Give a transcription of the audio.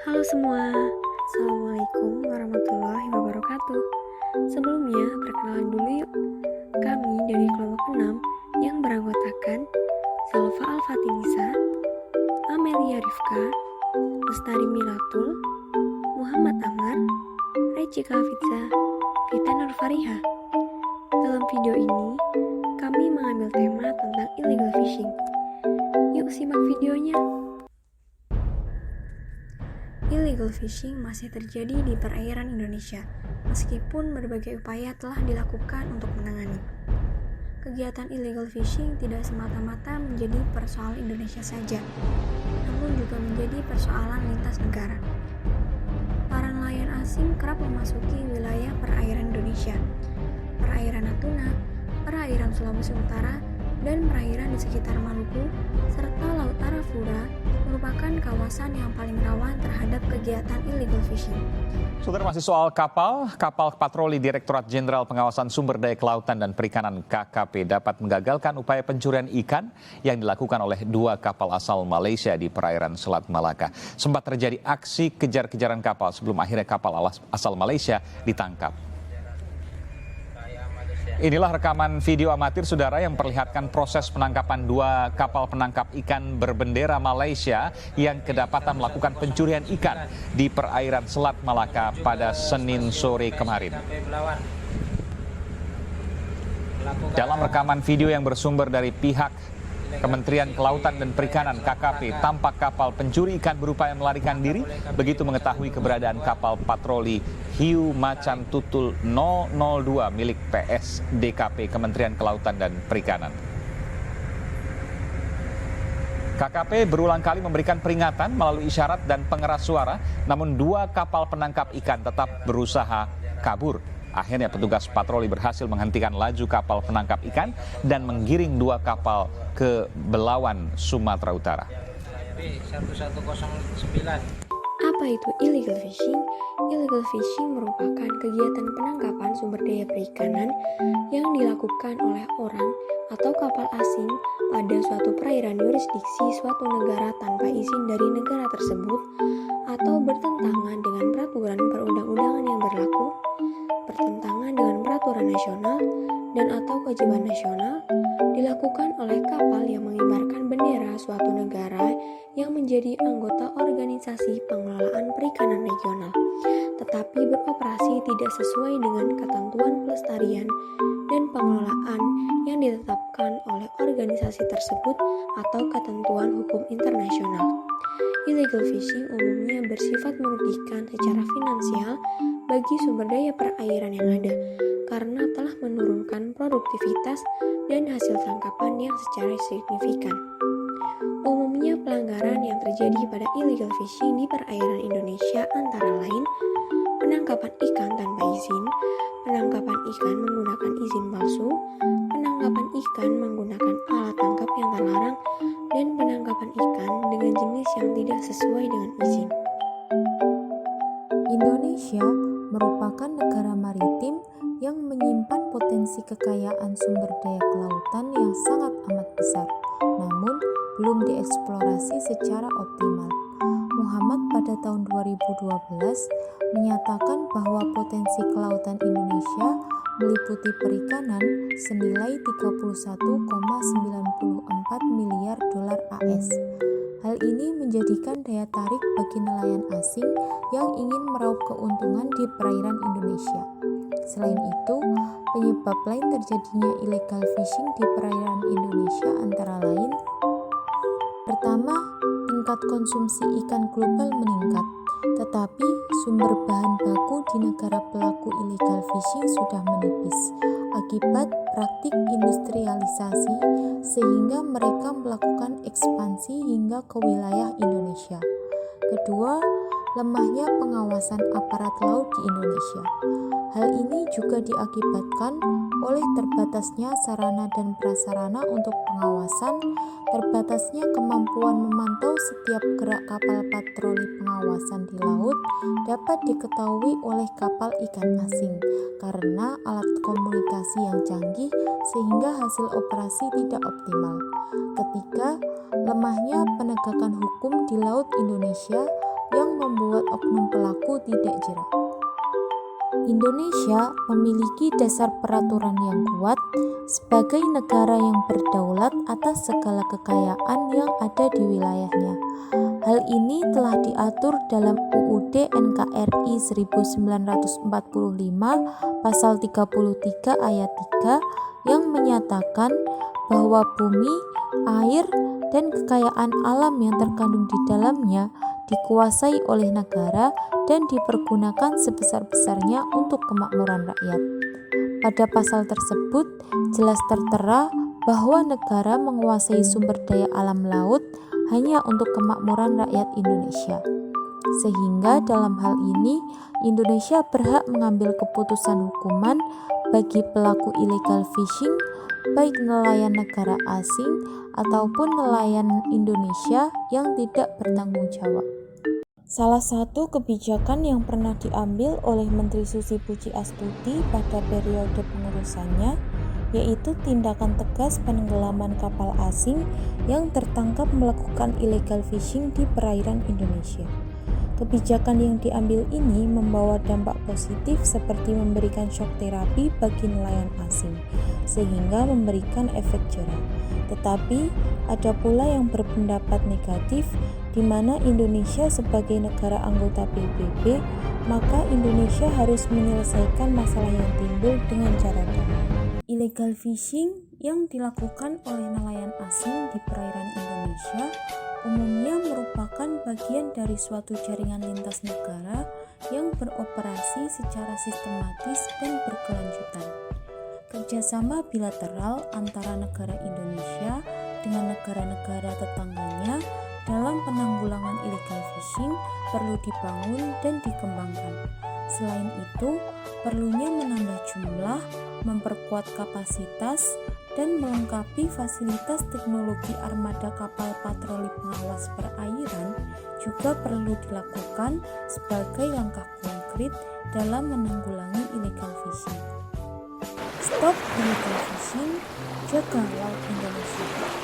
Halo semua, Assalamualaikum warahmatullahi wabarakatuh. Sebelumnya, perkenalan dulu yuk. Kami dari kelompok 6 yang beranggotakan Zalfa Al-Fatinisa, Amelia Rifka, Lestari Milatul, Muhammad Amar, Rejika Hafidza, Vita Nur Fariha. Dalam video ini, kami mengambil tema tentang illegal fishing. Yuk simak videonya. Illegal fishing masih terjadi di perairan Indonesia, meskipun berbagai upaya telah dilakukan untuk menangani. Kegiatan illegal fishing tidak semata-mata menjadi persoalan Indonesia saja, namun juga menjadi persoalan lintas negara. Para nelayan asing kerap memasuki wilayah perairan Indonesia, perairan Natuna, perairan Sulawesi Utara, dan perairan di sekitar Maluku, serta Laut Arafura merupakan kawasan yang paling rawan terhadap kegiatan illegal fishing. Saudara, masih soal kapal patroli Direktorat Jenderal Pengawasan Sumber Daya Kelautan dan Perikanan KKP dapat menggagalkan upaya pencurian ikan yang dilakukan oleh 2 kapal asal Malaysia di perairan Selat Malaka. Sempat terjadi aksi kejar-kejaran kapal sebelum akhirnya kapal asal Malaysia ditangkap. Inilah rekaman video amatir saudara yang memperlihatkan proses penangkapan 2 kapal penangkap ikan berbendera Malaysia yang kedapatan melakukan pencurian ikan di perairan Selat Malaka pada Senin sore kemarin. Dalam rekaman video yang bersumber dari pihak Kementerian Kelautan dan Perikanan KKP, tampak kapal pencuri ikan berupaya melarikan diri begitu mengetahui keberadaan kapal patroli hiu macan tutul 002 milik PSDKP Kementerian Kelautan dan Perikanan. KKP berulang kali memberikan peringatan melalui isyarat dan pengeras suara, namun 2 kapal penangkap ikan tetap berusaha kabur. Akhirnya petugas patroli berhasil menghentikan laju kapal penangkap ikan dan menggiring 2 kapal ke Belawan, Sumatera Utara. Apa itu illegal fishing? Illegal fishing merupakan kegiatan penangkapan sumber daya perikanan yang dilakukan oleh orang atau kapal asing pada suatu perairan yurisdiksi suatu negara tanpa izin dari negara tersebut atau bertentangan dengan peraturan perundang-undangan yang berlaku, bertentangan dengan peraturan nasional dan atau kewajiban nasional, dilakukan oleh kapal yang mengibarkan bendera suatu negara yang menjadi anggota organisasi pengelolaan perikanan regional, tetapi beroperasi tidak sesuai dengan ketentuan pelestarian dan pengelolaan yang ditetapkan oleh organisasi tersebut atau ketentuan hukum internasional. Illegal fishing umumnya bersifat merugikan secara finansial bagi sumber daya perairan yang ada, karena telah menurunkan produktivitas dan hasil tangkapan yang secara signifikan. Umumnya pelanggaran yang terjadi pada illegal fishing di perairan Indonesia antara lain penangkapan ikan tanpa izin, penangkapan ikan menggunakan izin palsu, penangkapan ikan menggunakan alat tangkap yang terlarang, dan penangkapan ikan dengan jenis yang tidak sesuai dengan izin. Indonesia merupakan negara maritim yang menyimpan potensi kekayaan sumber daya kelautan yang sangat amat besar, namun belum dieksplorasi secara optimal. Muhammad pada tahun 2012 menyatakan bahwa potensi kelautan Indonesia meliputi perikanan senilai 31,94 miliar dolar AS. Hal ini menjadikan daya tarik bagi nelayan asing yang ingin meraup keuntungan di perairan Indonesia. Selain itu, penyebab lain terjadinya illegal fishing di perairan Indonesia antara lain: pertama, tingkat konsumsi ikan global meningkat, tetapi sumber bahan baku di negara pelaku illegal fishing sudah menipis akibat praktik industrialisasi, sehingga mereka melakukan ekspansi hingga ke wilayah Indonesia. Kedua, lemahnya pengawasan aparat laut di Indonesia. Hal ini juga diakibatkan oleh terbatasnya sarana dan prasarana untuk pengawasan, terbatasnya kemampuan memantau setiap gerak kapal patroli pengawasan di laut dapat diketahui oleh kapal ikan asing karena alat komunikasi yang canggih sehingga hasil operasi tidak optimal. Ketiga, lemahnya penegakan hukum di laut Indonesia yang membuat oknum pelaku tidak jera. Indonesia memiliki dasar peraturan yang kuat sebagai negara yang berdaulat atas segala kekayaan yang ada di wilayahnya. Hal ini telah diatur dalam UUD NKRI 1945 pasal 33 ayat 3 yang menyatakan bahwa bumi, air, dan kekayaan alam yang terkandung di dalamnya dikuasai oleh negara dan dipergunakan sebesar-besarnya untuk kemakmuran rakyat. Pada pasal tersebut jelas tertera bahwa negara menguasai sumber daya alam laut hanya untuk kemakmuran rakyat Indonesia. Sehingga dalam hal ini Indonesia berhak mengambil keputusan hukuman bagi pelaku illegal fishing, baik nelayan negara asing ataupun nelayan Indonesia yang tidak bertanggung jawab. Salah satu kebijakan yang pernah diambil oleh Menteri Susi Pujiastuti pada periode pengurusannya yaitu tindakan tegas penenggelaman kapal asing yang tertangkap melakukan illegal fishing di perairan Indonesia. Kebijakan yang diambil ini membawa dampak positif seperti memberikan shock terapi bagi nelayan asing, sehingga memberikan efek jera. Tetapi ada pula yang berpendapat negatif di mana Indonesia sebagai negara anggota PBB, maka Indonesia harus menyelesaikan masalah yang timbul dengan cara damai. Illegal fishing yang dilakukan oleh nelayan asing di perairan Indonesia umumnya merupakan bagian dari suatu jaringan lintas negara yang beroperasi secara sistematis dan berkelanjutan. Kerjasama bilateral antara negara Indonesia dengan negara-negara tetangganya dalam penanggulangan illegal fishing perlu dibangun dan dikembangkan. Selain itu, perlunya menambah jumlah, memperkuat kapasitas, dan melengkapi fasilitas teknologi armada kapal patroli pengawas perairan juga perlu dilakukan sebagai langkah konkret dalam menanggulangi illegal fishing. Stop illegal fishing, jaga laut Indonesia.